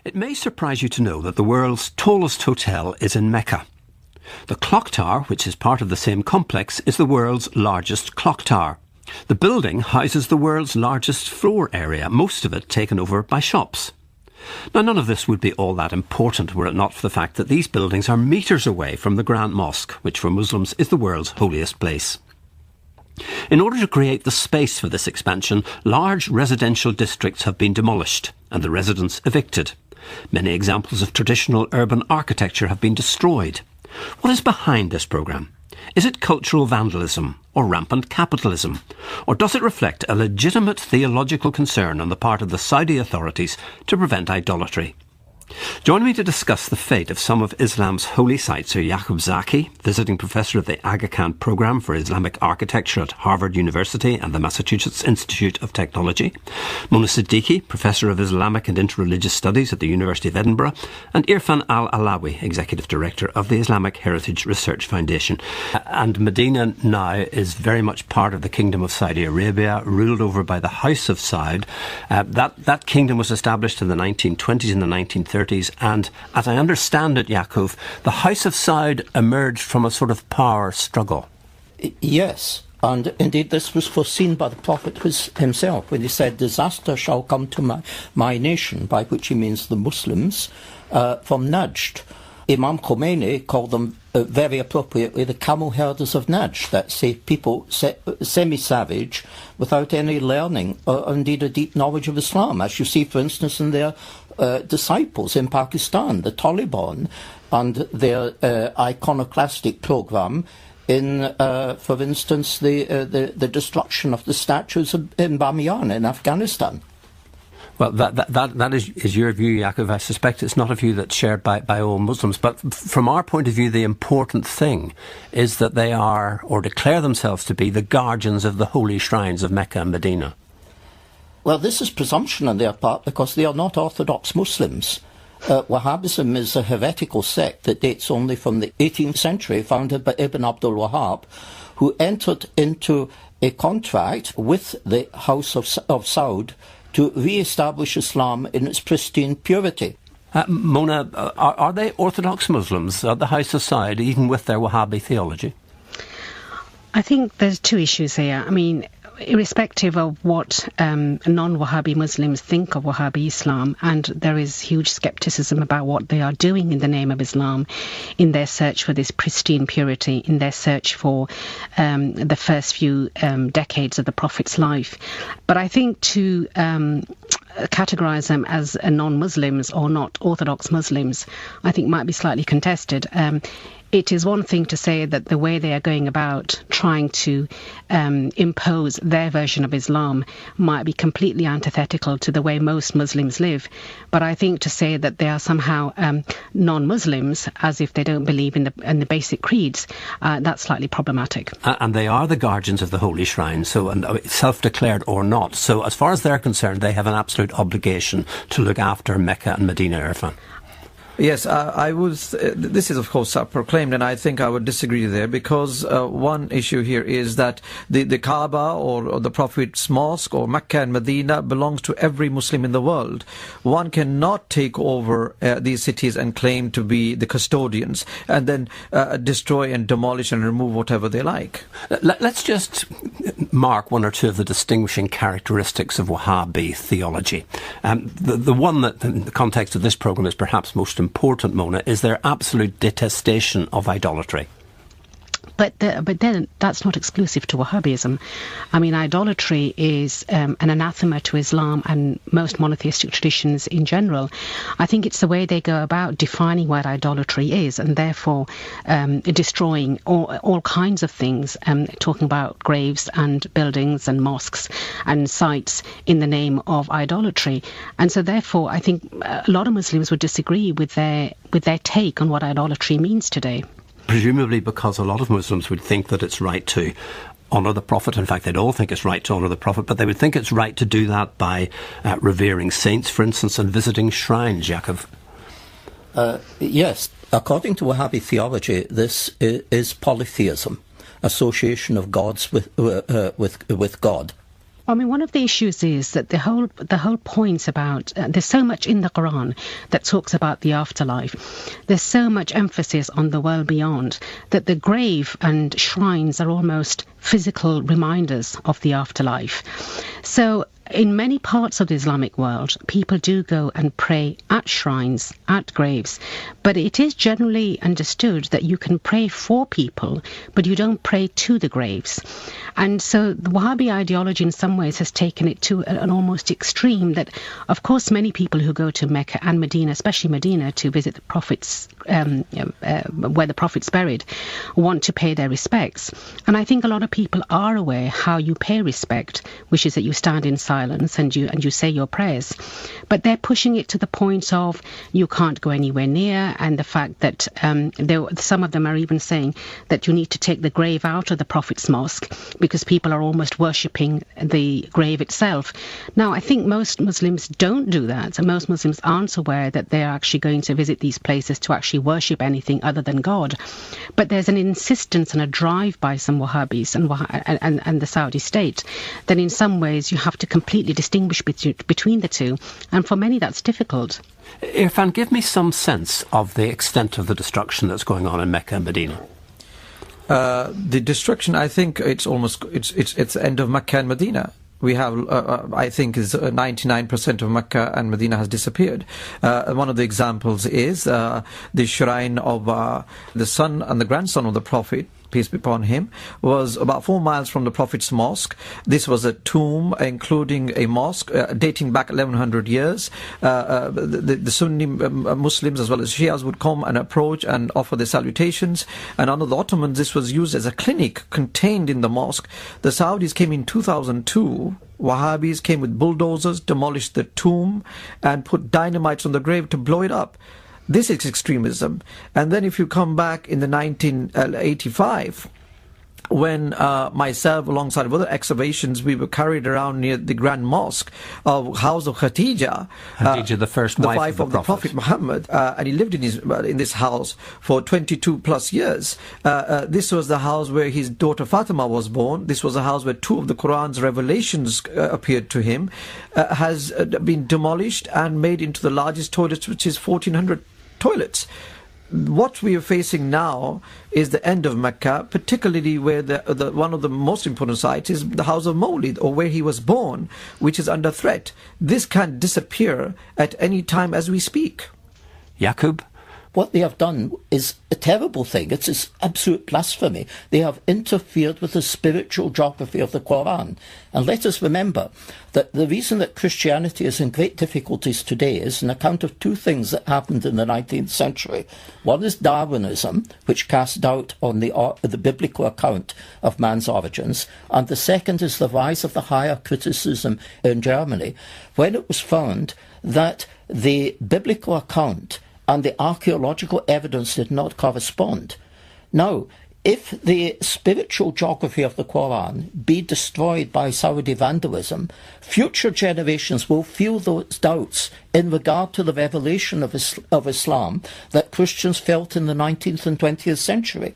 It may surprise you to know that the world's tallest hotel is in Mecca. The clock tower, which is part of the same complex, is the world's largest clock tower. The building houses the world's largest floor area, most of it taken over by shops. Now, none of this would be all that important were it not for the fact that these buildings are metres away from the Grand Mosque, which for Muslims is the world's holiest place. In order to create the space for this expansion, large residential districts have been demolished and the residents evicted. Many examples of traditional urban architecture have been destroyed. What is behind this programme? Is it cultural vandalism or rampant capitalism? Or does it reflect a legitimate theological concern on the part of the Saudi authorities to prevent idolatry? Join me to discuss the fate of some of Islam's holy sites are Yaqub Zaki, visiting professor of the Aga Khan Programme for Islamic Architecture at Harvard University and the Massachusetts Institute of Technology, Mona Siddiqui, professor of Islamic and Interreligious Studies at the University of Edinburgh, and Irfan Al-Alawi, executive director of the Islamic Heritage Research Foundation. And Medina now is very much part of the Kingdom of Saudi Arabia, ruled over by the House of Saud. That kingdom was established in the 1920s and the 1930s. And as I understand it, Yaakov, the House of Saud emerged from a sort of power struggle. Yes, and indeed this was foreseen by the Prophet himself when he said, "Disaster shall come to my nation," by which he means the Muslims, from Najd. Imam Khomeini called them very appropriately the camel herders of Najd, that's people semi-savage without any learning or indeed a deep knowledge of Islam, as you see, for instance, in their disciples in Pakistan, the Taliban, and their iconoclastic program in, for instance, the destruction of the statues in Bamiyan in Afghanistan. Well, that is your view, Yaakov. I suspect it's not a view that's shared by all Muslims. But from our point of view, the important thing is that they are, or declare themselves to be, the guardians of the holy shrines of Mecca and Medina. Well, this is presumption on their part because they are not Orthodox Muslims. Wahhabism is a heretical sect that dates only from the 18th century, founded by Ibn Abdul Wahhab, who entered into a contract with the House of Saud to re-establish Islam in its pristine purity. Mona, are they Orthodox Muslims at the House of Saud, even with their Wahhabi theology? I think there's two issues here. I mean, irrespective of what non-Wahhabi Muslims think of Wahhabi Islam, and there is huge skepticism about what they are doing in the name of Islam in their search for this pristine purity, in their search for the first few decades of the Prophet's life. But I think to categorise them as non-Muslims or not Orthodox Muslims, I think might be slightly contested. It is one thing to say that the way they are going about trying to impose their version of Islam might be completely antithetical to the way most Muslims live. But I think to say that they are somehow non-Muslims, as if they don't believe in the basic creeds, that's slightly problematic. And they are the guardians of the holy shrine, so and self-declared or not. So as far as they're concerned, they have an absolute obligation to look after Mecca and Medina, Irfan. Yes, this is of course self-proclaimed, and I think I would disagree there, because one issue here is that the Kaaba or the Prophet's Mosque or Mecca and Medina belongs to every Muslim in the world. One cannot take over these cities and claim to be the custodians and then destroy and demolish and remove whatever they like. Let's just mark one or two of the distinguishing characteristics of Wahhabi theology. The one that, in the context of this programme, is perhaps most important, Mona, is their absolute detestation of idolatry. But then that's not exclusive to Wahhabism. I mean, idolatry is an anathema to Islam and most monotheistic traditions in general. I think it's the way they go about defining what idolatry is, and therefore destroying all kinds of things, talking about graves and buildings and mosques and sites in the name of idolatry. And so therefore I think a lot of Muslims would disagree with their take on what idolatry means today. Presumably because a lot of Muslims would think that it's right to honour the Prophet. In fact, they'd all think it's right to honour the Prophet, but they would think it's right to do that by revering saints, for instance, and visiting shrines, Yaakov. Yes, according to Wahhabi theology, this is polytheism, association of gods with God. I mean, one of the issues is that the whole point about there's so much in the Quran that talks about the afterlife. There's so much emphasis on the world beyond that the grave and shrines are almost physical reminders of the afterlife. So in many parts of the Islamic world, people do go and pray at shrines, at graves, but it is generally understood that you can pray for people, but you don't pray to the graves. And so the Wahhabi ideology in some ways has taken it to an almost extreme that, of course, many people who go to Mecca and Medina, especially Medina, to visit the Prophet's, where the Prophet's buried, want to pay their respects. And I think a lot of people are aware how you pay respect, which is that you stand in silence and you say your prayers. But they're pushing it to the point of you can't go anywhere near, and the fact that some of them are even saying that you need to take the grave out of the Prophet's mosque because people are almost worshipping the grave itself. Now, I think most Muslims don't do that, and most Muslims aren't aware that they're actually going to visit these places to actually worship anything other than God. But there's an insistence and a drive by some Wahhabis and the Saudi state that in some ways you have to completely distinguish between the two, and for many that's difficult. Irfan, give me some sense of the extent of the destruction that's going on in Mecca and Medina. The destruction, I think it's the end of Mecca and Medina. We have, I think, is 99% of Mecca and Medina has disappeared. One of the examples is the shrine of the son and the grandson of the Prophet, peace be upon him, was about 4 miles from the Prophet's mosque. This was a tomb, including a mosque, dating back 1100 years. The Sunni Muslims as well as Shias would come and approach and offer their salutations. And under the Ottomans, this was used as a clinic contained in the mosque. The Saudis came in 2002. Wahhabis came with bulldozers, demolished the tomb, and put dynamites on the grave to blow it up. This is extremism. And then if you come back in the 1985, when myself, alongside of other excavations, we were carried around near the Grand Mosque of House of Khadija, the first wife of the Prophet Muhammad, and he lived in this house for 22 plus years. This was the house where his daughter Fatima was born. This was a house where 2 of the Quran's revelations appeared to him. Has been demolished and made into the largest toilets, which is 1,400 toilets. What we are facing now is the end of Mecca, particularly where the one of the most important sites is the house of Mawlid, or where he was born, which is under threat. This can disappear at any time as we speak. Yaqub? What they have done is a terrible thing. It's absolute blasphemy. They have interfered with the spiritual geography of the Quran. And let us remember that the reason that Christianity is in great difficulties today is an account of 2 things that happened in the 19th century. One is Darwinism, which cast doubt on the biblical account of man's origins. And the second is the rise of the higher criticism in Germany, when it was found that the biblical account and the archaeological evidence did not correspond. Now, if the spiritual geography of the Quran be destroyed by Saudi vandalism, future generations will feel those doubts in regard to the revelation of Islam that Christians felt in the 19th and 20th century.